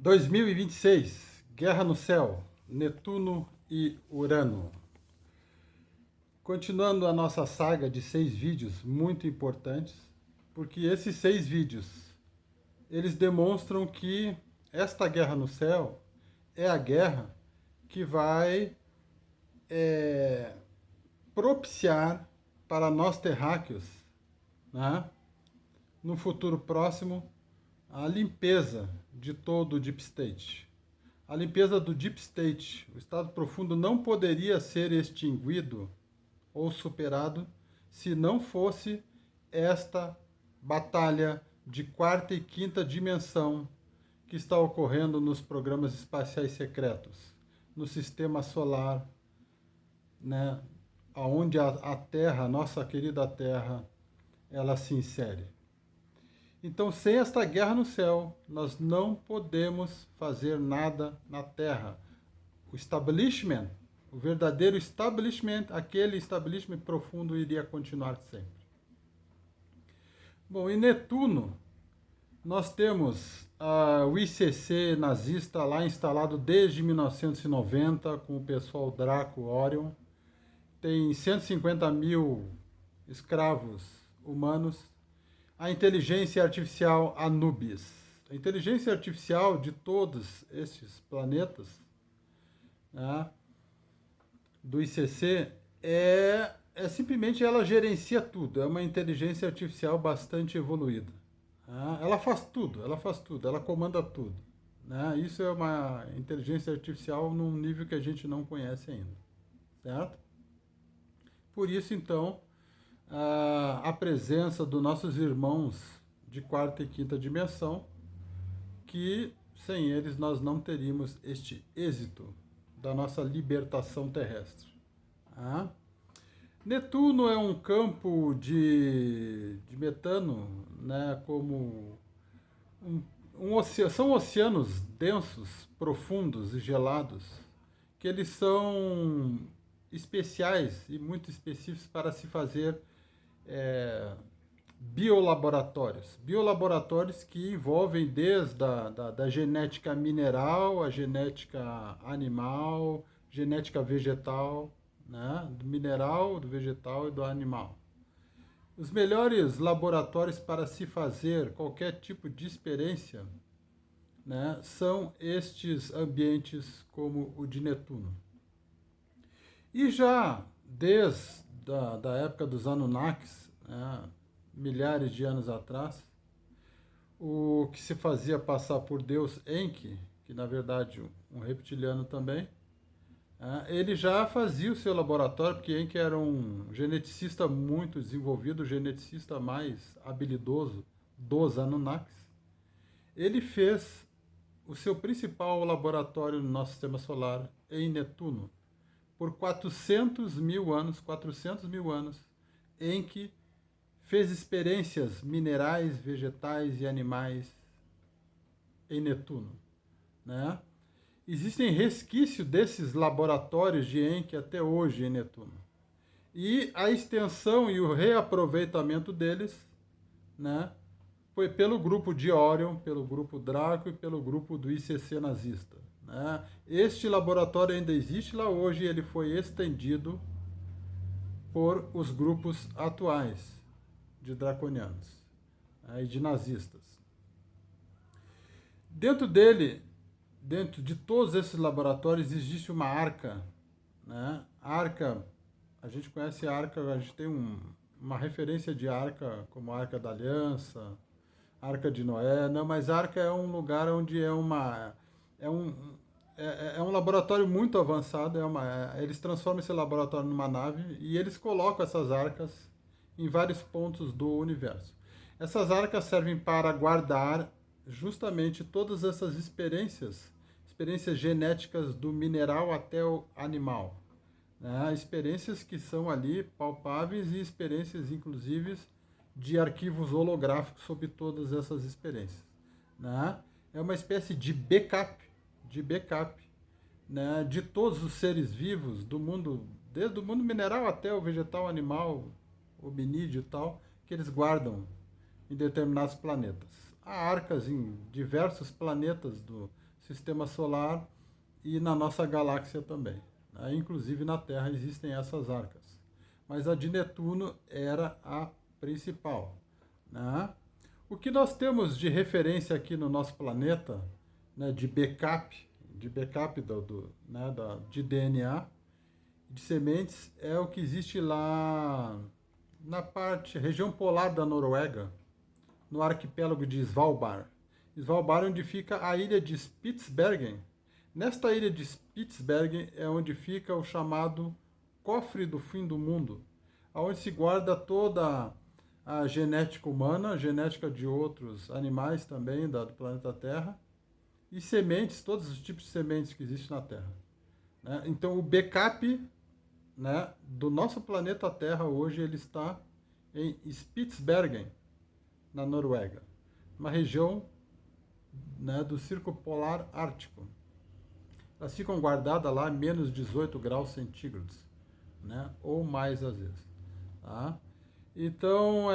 2026, Guerra no Céu, Netuno e Urano. Continuando a nossa saga de 6 vídeos muito importantes, porque esses 6 vídeos, eles demonstram que esta guerra no céu é a guerra que vai propiciar para nós terráqueos, né, no futuro próximo, a limpeza de todo o Deep State. A limpeza do Deep State, o estado profundo, não poderia ser extinguido ou superado se não fosse esta batalha de quarta e quinta dimensão que está ocorrendo nos programas espaciais secretos, no sistema solar, né, onde a Terra, nossa querida Terra, ela se insere. Então, sem esta guerra no céu, nós não podemos fazer nada na Terra. O establishment, o verdadeiro establishment, aquele establishment profundo, iria continuar sempre. Bom, em Netuno, nós temos o ICC nazista lá instalado desde 1990, com o pessoal Draco Orion. Tem 150 mil escravos humanos. A inteligência artificial Anubis. A inteligência artificial de todos estes planetas, né, do ICC simplesmente ela gerencia tudo. É uma inteligência artificial bastante evoluída. Né? Ela faz tudo, ela comanda tudo. Né? Isso é uma inteligência artificial num nível que a gente não conhece ainda. Certo? Por isso, então, a presença dos nossos irmãos de quarta e quinta dimensão, que sem eles nós não teríamos este êxito da nossa libertação terrestre. Netuno é um campo de metano, né, como são oceanos densos, profundos e gelados, que eles são especiais e muito específicos para se fazer biolaboratórios. Biolaboratórios que envolvem desde da genética mineral, a genética animal, genética vegetal, né? Do mineral, do vegetal e do animal. Os melhores laboratórios para se fazer qualquer tipo de experiência, né, são estes ambientes como o de Netuno. E já desde da época dos Anunnakis, né, milhares de anos atrás, o que se fazia passar por Deus Enki, que na verdade um reptiliano também, ele já fazia o seu laboratório, porque Enki era um geneticista muito desenvolvido, o geneticista mais habilidoso dos Anunnakis. Ele fez o seu principal laboratório no nosso sistema solar em Netuno, por 400 mil anos, Enki fez experiências minerais, vegetais e animais em Netuno, né? Existem resquícios desses laboratórios de Enki até hoje em Netuno. E a extensão e o reaproveitamento deles, né, foi pelo grupo de Orion, pelo grupo Draco e pelo grupo do ICC nazista. Né? Este laboratório ainda existe lá hoje e ele foi estendido por os grupos atuais de draconianos, né, e de nazistas. Dentro dele, dentro de todos esses laboratórios, existe uma arca. Né? A arca, a gente conhece a arca, a gente tem uma referência de arca como a Arca da Aliança, Arca de Noé, não, mas a arca é um lugar onde é um laboratório muito avançado, eles transformam esse laboratório numa nave e eles colocam essas arcas em vários pontos do universo. Essas arcas servem para guardar justamente todas essas experiências genéticas do mineral até o animal. Né? Experiências que são ali palpáveis e experiências, inclusive, de arquivos holográficos sobre todas essas experiências. Né? É uma espécie de backup, né, de todos os seres vivos do mundo, desde o mundo mineral até o vegetal, animal, hominídeo e tal, que eles guardam em determinados planetas. Há arcas em diversos planetas sistema solar e na nossa galáxia também. Né? Inclusive na Terra existem essas arcas. Mas a de Netuno era a principal. Né? O que nós temos de referência aqui no nosso planeta, né, de backup de DNA, de sementes, é o que existe lá na região polar da Noruega, no arquipélago de Svalbard. Svalbard é onde fica a ilha de Spitsbergen. Nesta ilha de Spitsbergen é onde fica o chamado cofre do fim do mundo, onde se guarda toda a genética humana, a genética de outros animais também do planeta Terra, e sementes, todos os tipos de sementes que existem na Terra. Né? Então o backup, né, do nosso planeta Terra hoje ele está em Spitsbergen, na Noruega, uma região, né, do Círculo Polar Ártico. Elas ficam guardadas lá a menos 18 graus centígrados, né, ou mais às vezes. Tá? Então,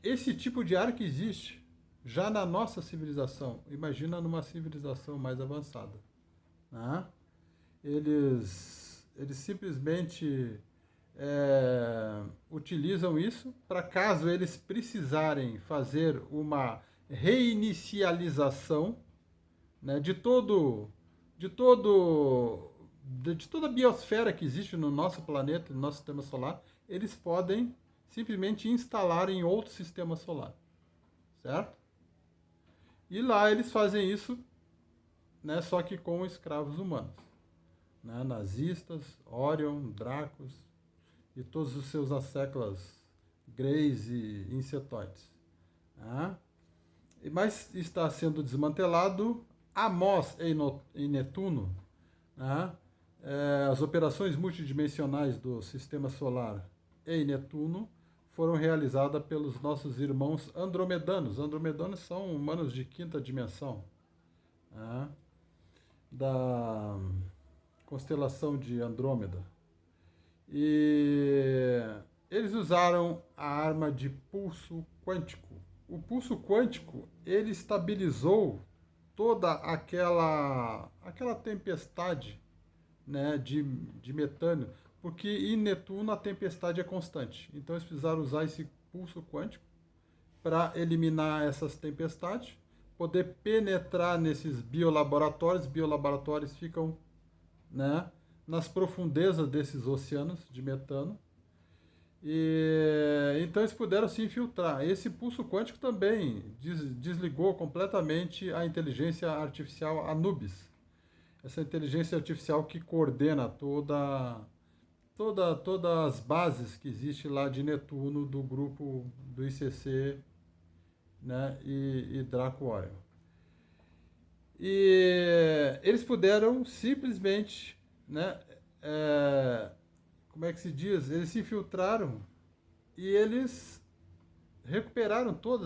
esse tipo de ar que existe já na nossa civilização, imagina numa civilização mais avançada. Né? Eles simplesmente utilizam isso para caso eles precisarem fazer uma reinicialização, né, de toda a biosfera que existe no nosso planeta, no nosso sistema solar, eles podem simplesmente instalar em outro sistema solar, certo? E lá eles fazem isso, né, só que com escravos humanos, né, nazistas, Orion, Dracos e todos os seus asseclas greys e insetoides. Né? Mas está sendo desmantelado Amos em Netuno, né? As operações multidimensionais do sistema solar em Netuno foram realizadas pelos nossos irmãos andromedanos. Andromedanos são humanos de quinta dimensão, né, da constelação de Andrômeda. E eles usaram a arma de pulso quântico. O pulso quântico, ele estabilizou toda aquela tempestade, né, de metano, porque em Netuno a tempestade é constante. Então eles precisaram usar esse pulso quântico para eliminar essas tempestades, poder penetrar nesses biolaboratórios. Biolaboratórios ficam, né, nas profundezas desses oceanos de metano. E então eles puderam se infiltrar. Esse pulso quântico também desligou completamente a inteligência artificial Anubis. Essa inteligência artificial que coordena todas as bases que existe lá de Netuno, do grupo do ICC, né, e Draco Orion. E eles puderam simplesmente, né, como é que se diz? Eles se infiltraram e eles recuperaram todo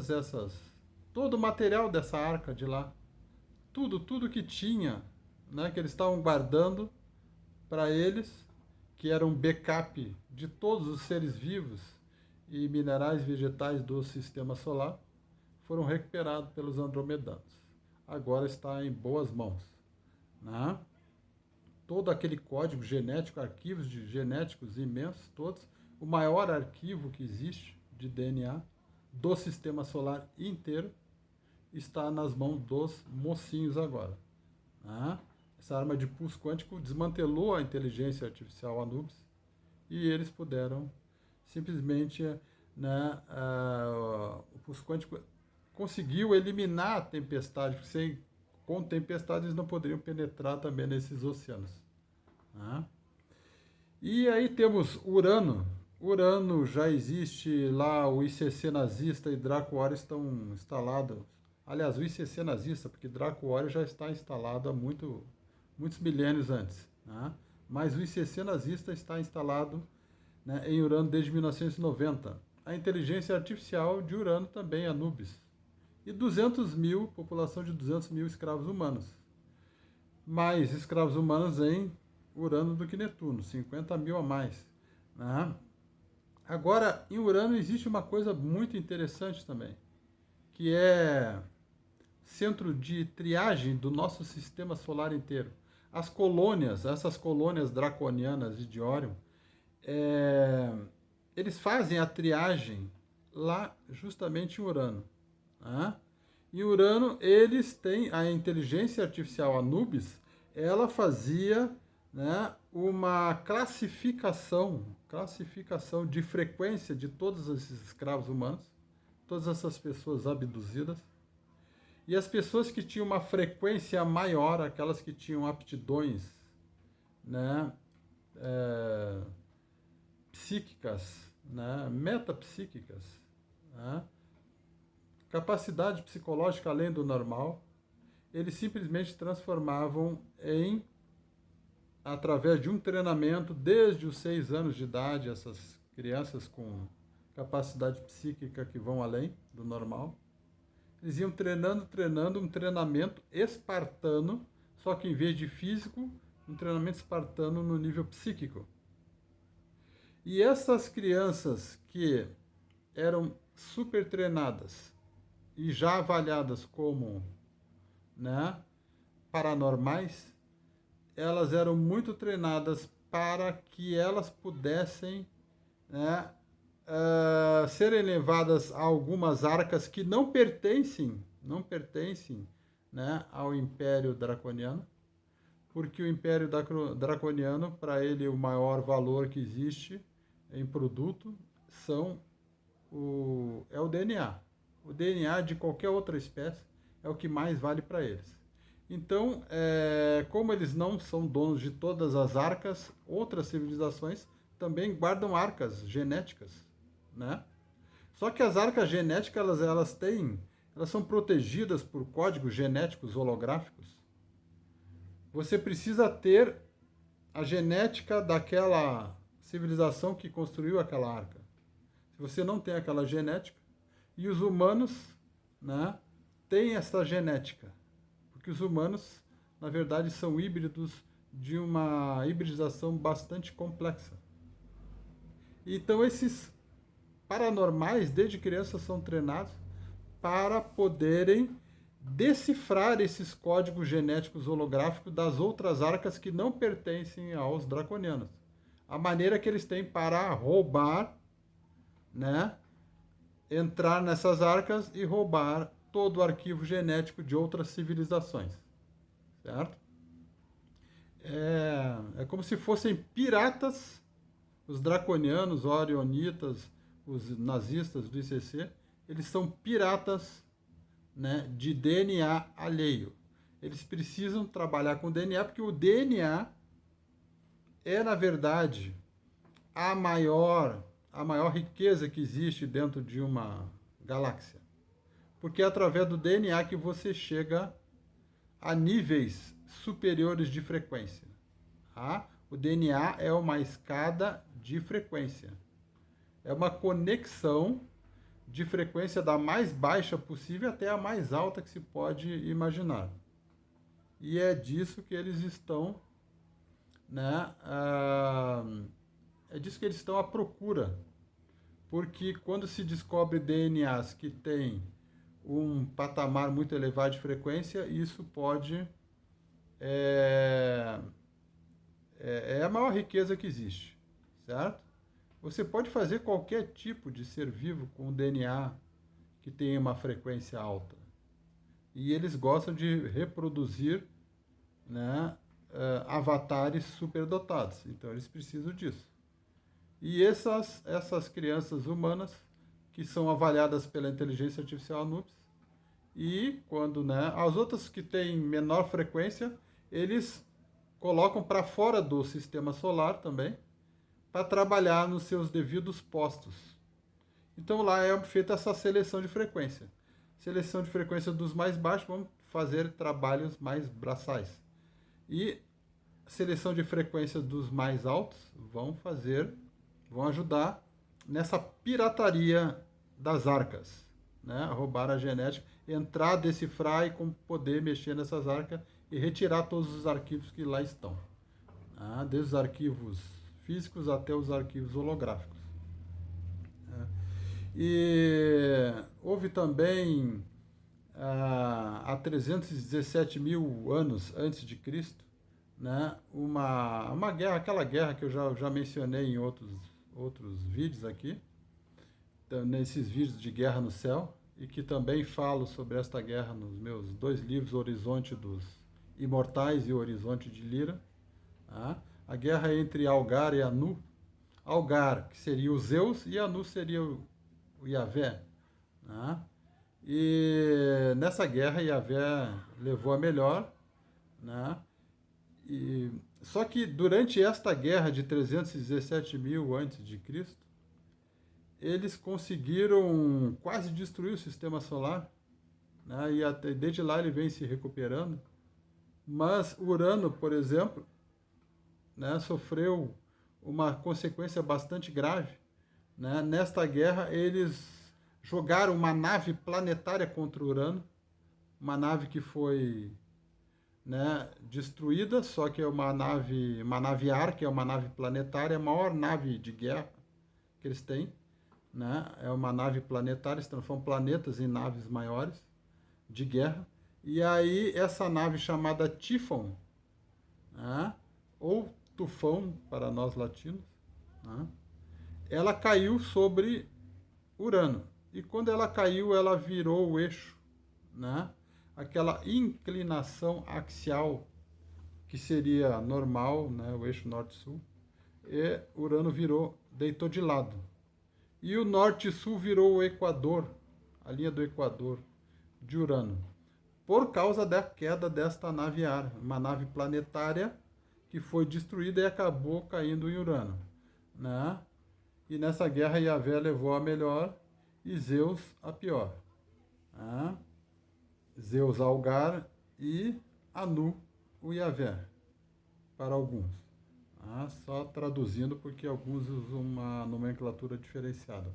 o material dessa arca de lá. Tudo que tinha, né, que eles estavam guardando para eles, que era um backup de todos os seres vivos e minerais vegetais do sistema solar, foram recuperados pelos andromedanos. Agora está em boas mãos. Né? Todo aquele código genético, arquivos genéticos imensos, todos, o maior arquivo que existe de DNA do sistema solar inteiro está nas mãos dos mocinhos agora. Né? Essa arma de pulso quântico desmantelou a inteligência artificial Anubis e eles puderam simplesmente, né, o pulso quântico conseguiu eliminar a tempestade, porque com tempestade eles não poderiam penetrar também nesses oceanos. Né? E aí temos Urano. Urano já existe lá, o ICC nazista e Draco Orion estão instalados. Aliás, o ICC nazista, porque Draco Orion já está instalado há muitos milênios antes. Né? Mas o ICC nazista está instalado, né, em Urano desde 1990. A inteligência artificial de Urano também, Anubis. E 200 mil, população de 200 mil escravos humanos. Mais escravos humanos em Urano do que Netuno, 50 mil a mais. Né? Agora, em Urano existe uma coisa muito interessante também, que centro de triagem do nosso sistema solar inteiro. As colônias, essas colônias draconianas de Orion, eles fazem a triagem lá justamente em Urano. Né? Em Urano, eles têm a inteligência artificial Anubis, ela fazia, né, uma classificação de frequência de todos esses escravos humanos, todas essas pessoas abduzidas, e as pessoas que tinham uma frequência maior, aquelas que tinham aptidões, né, psíquicas, né, metapsíquicas, né, capacidade psicológica além do normal, eles simplesmente transformavam em, através de um treinamento, desde os 6 anos de idade, essas crianças com capacidade psíquica que vão além do normal, eles iam treinando um treinamento espartano, só que em vez de físico, um treinamento espartano no nível psíquico. E essas crianças que eram super treinadas e já avaliadas como, né, paranormais, elas eram muito treinadas para que elas pudessem, né, serem levadas a algumas arcas que não pertencem, né, ao Império Draconiano, porque o Império Draconiano, para ele, o maior valor que existe em produto é o DNA. O DNA de qualquer outra espécie é o que mais vale para eles. Então, como eles não são donos de todas as arcas, outras civilizações também guardam arcas genéticas, né? Só que as arcas genéticas, elas são protegidas por códigos genéticos holográficos. Você precisa ter a genética daquela civilização que construiu aquela arca. Se você não tem aquela genética, e os humanos, né, têm essa genética, porque os humanos, na verdade, são híbridos de uma hibridização bastante complexa. Então, esses paranormais, desde criança, são treinados para poderem decifrar esses códigos genéticos holográficos das outras arcas que não pertencem aos draconianos. A maneira que eles têm para roubar, né, entrar nessas arcas e roubar todo o arquivo genético de outras civilizações, certo? É como se fossem piratas, os draconianos, os orionitas, os nazistas do ICC, eles são piratas, né, de DNA alheio. Eles precisam trabalhar com DNA, porque o DNA é, na verdade, a maior riqueza que existe dentro de uma galáxia. Porque é através do DNA que você chega a níveis superiores de frequência. Tá? O DNA é uma escada de frequência. É uma conexão de frequência da mais baixa possível até a mais alta que se pode imaginar. E é disso que eles estão, né? É disso que eles estão à procura. Porque quando se descobre DNAs que têm um patamar muito elevado de frequência, isso pode... é a maior riqueza que existe, certo? Você pode fazer qualquer tipo de ser vivo com um DNA que tenha uma frequência alta. E eles gostam de reproduzir, né, avatares superdotados. Então eles precisam disso. E essas crianças humanas, que são avaliadas pela inteligência artificial Anubis, e quando, né, as outras que têm menor frequência, eles colocam para fora do sistema solar também, para trabalhar nos seus devidos postos. Então lá é feita essa seleção de frequência. Seleção de frequência dos mais baixos, vamos fazer trabalhos mais braçais. E seleção de frequência dos mais altos vão ajudar nessa pirataria das arcas, né? Roubar a genética, entrar, decifrar e poder mexer nessas arcas e retirar todos os arquivos que lá estão. Desde os arquivos físicos até os arquivos holográficos. E houve também há 317 mil anos antes de Cristo, né, uma guerra, aquela guerra que eu já mencionei em outros vídeos aqui, nesses vídeos de Guerra no Céu, e que também falo sobre esta guerra nos meus dois livros, Horizonte dos Imortais e Horizonte de Lira. Tá? A guerra entre Algar e Anu. Algar, que seria o Zeus, e Anu seria o Yahvé. Tá? E nessa guerra, Yahvé levou a melhor, né? Só que durante esta guerra de 317 mil antes de Cristo, eles conseguiram quase destruir o sistema solar, né? E até, desde lá ele vem se recuperando. Mas Urano, por exemplo, né, sofreu uma consequência bastante grave. Né? Nesta guerra, eles jogaram uma nave planetária contra Urano, uma nave que foi, né, destruída, só que é uma nave ar, que é uma nave planetária, a maior nave de guerra que eles têm. Né? É uma nave planetária, eles transformam planetas em naves maiores de guerra. E aí essa nave chamada Tífon, né? Ou Tufão para nós latinos, né? Ela caiu sobre Urano. E quando ela caiu, ela virou o eixo, né? Aquela inclinação axial que seria normal, né? O eixo norte-sul. E Urano virou, deitou de lado. E o norte-sul virou o Equador, a linha do Equador de Urano, por causa da queda desta nave ar, uma nave planetária que foi destruída e acabou caindo em Urano. Né? E nessa guerra, Yahvé levou a melhor e Zeus a pior. Né? Zeus Algar e Anu o Yahvé, para alguns. Só traduzindo porque alguns usam uma nomenclatura diferenciada.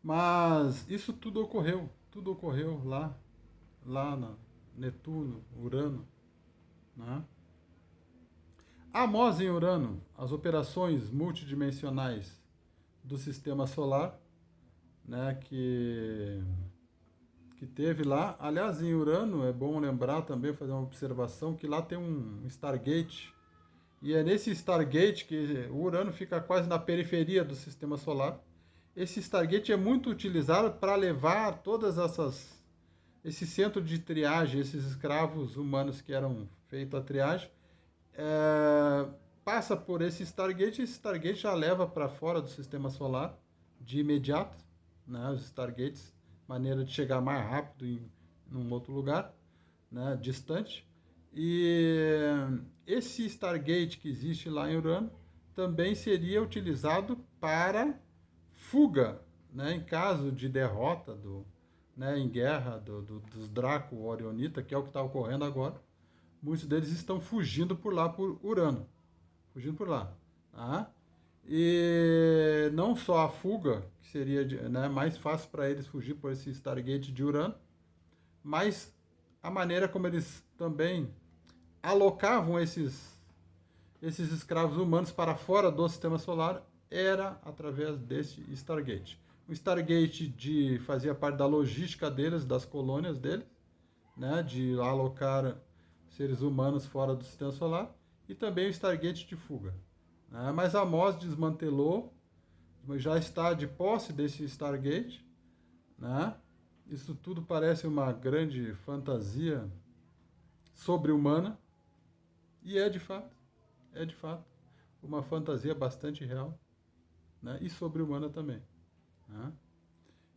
Mas isso tudo ocorreu lá na Netuno, Urano. Né? Amós em Urano, as operações multidimensionais do sistema solar, né, que teve lá. Aliás, em Urano, é bom lembrar também, fazer uma observação, que lá tem um Stargate. E é nesse Stargate que o Urano fica quase na periferia do sistema solar. Esse Stargate é muito utilizado para levar esse centro de triagem, esses escravos humanos que eram feitos a triagem, passa por esse Stargate, e esse Stargate já leva para fora do sistema solar de imediato, né? Os Stargates, maneira de chegar mais rápido em um outro lugar, né? Distante. E esse Stargate que existe lá em Urano também seria utilizado para fuga, né, em caso de derrota né, em guerra dos Draco Orionita, que é o que está ocorrendo agora. Muitos deles estão fugindo por lá, por Urano. Fugindo por lá. Tá? E não só a fuga, que seria, né, mais fácil para eles fugir por esse Stargate de Urano, mas a maneira como eles também alocavam esses escravos humanos para fora do sistema solar era através desse Stargate. O Stargate fazia parte da logística deles, das colônias deles, né, de alocar seres humanos fora do sistema solar, e também o Stargate de fuga. Né? Mas Amós desmantelou, já está de posse desse Stargate. Né? Isso tudo parece uma grande fantasia sobre-humana, e é de fato, uma fantasia bastante real, né? E sobre-humana também. Né?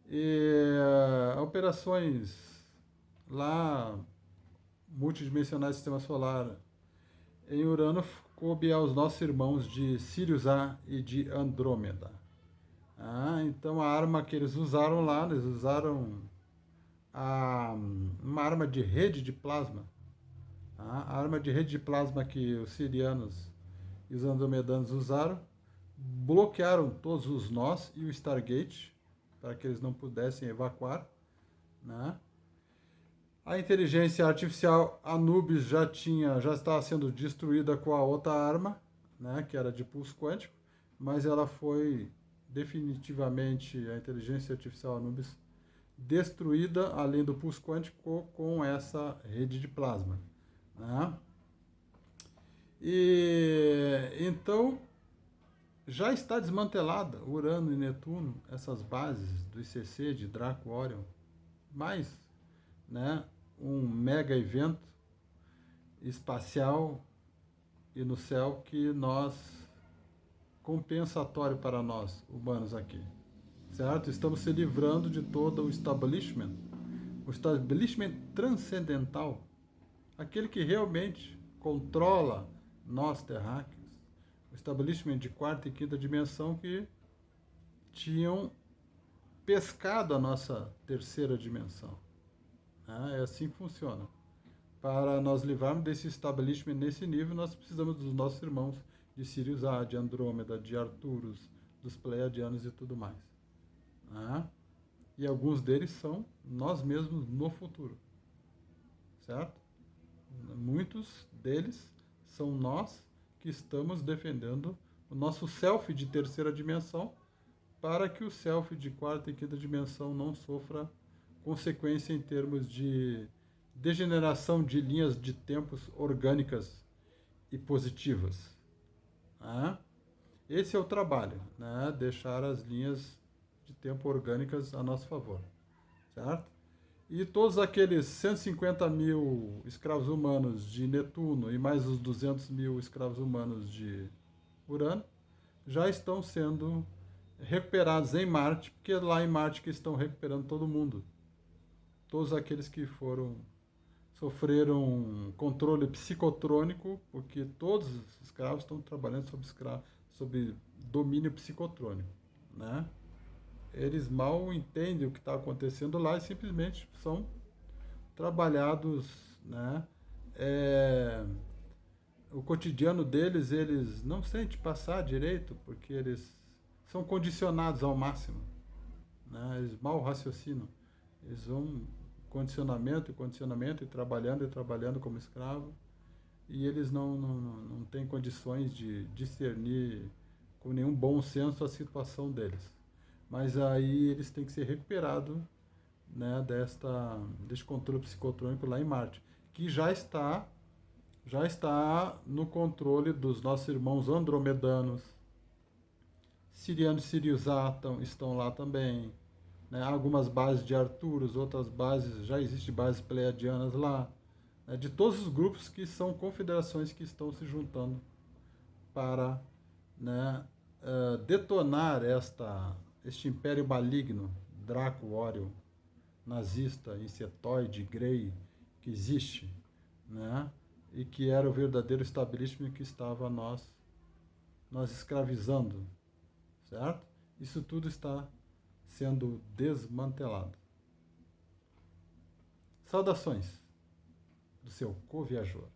E operações lá multidimensionais do sistema solar em Urano coube aos nossos irmãos de Sirius A e de Andrômeda. Então a arma que eles usaram lá, eles usaram uma arma de rede de plasma. A arma de rede de plasma que os sirianos e os andromedanos usaram, bloquearam todos os nós e o Stargate, para que eles não pudessem evacuar. Né? A inteligência artificial Anubis já estava sendo destruída com a outra arma, né, que era de pulso quântico, mas ela foi definitivamente, a inteligência artificial Anubis destruída, além do pulso quântico, com essa rede de plasma. Né? E então já está desmantelada Urano e Netuno, essas bases do ICC de Draco Orion, mais, né, um mega evento espacial e no céu que nós, compensatório para nós humanos aqui, certo? Estamos se livrando de todo o establishment transcendental, aquele que realmente controla nós terráqueos, o establishment de quarta e quinta dimensão que tinham pescado a nossa terceira dimensão. É assim que funciona. Para nós livrarmos desse establishment nesse nível, nós precisamos dos nossos irmãos de Sirius A, de Andrômeda, de Arcturus, dos Pleiadianos e tudo mais. E alguns deles são nós mesmos no futuro. Certo? Muitos deles são nós que estamos defendendo o nosso self de terceira dimensão para que o self de quarta e quinta dimensão não sofra consequência em termos de degeneração de linhas de tempos orgânicas e positivas. Esse é o trabalho, né? Deixar as linhas de tempo orgânicas a nosso favor, certo? E todos aqueles 150 mil escravos humanos de Netuno e mais os 200 mil escravos humanos de Urano já estão sendo recuperados em Marte, porque é lá em Marte que estão recuperando todo mundo. Todos aqueles que sofreram controle psicotrônico, porque todos os escravos estão trabalhando sob domínio psicotrônico, né? Eles mal entendem o que está acontecendo lá e simplesmente são trabalhados, né? O cotidiano deles, eles não sentem passar direito, porque eles são condicionados ao máximo, né? Eles mal raciocinam. Eles vão condicionamento e trabalhando como escravo, e eles não têm condições de discernir com nenhum bom senso a situação deles. Mas aí eles têm que ser recuperados, né, deste controle psicotrônico lá em Marte, que já está no controle dos nossos irmãos andromedanos. Sirianos e Sirius A estão lá também. Né? Algumas bases de Arcturus, outras bases, já existem bases pleiadianas lá. Né? De todos os grupos que são confederações que estão se juntando para, né, detonar este império maligno, Draco Orion, nazista, insetoide, Grey, que existe, né? E que era o verdadeiro establishment que estava nós escravizando, certo? Isso tudo está sendo desmantelado. Saudações do seu co-viajor.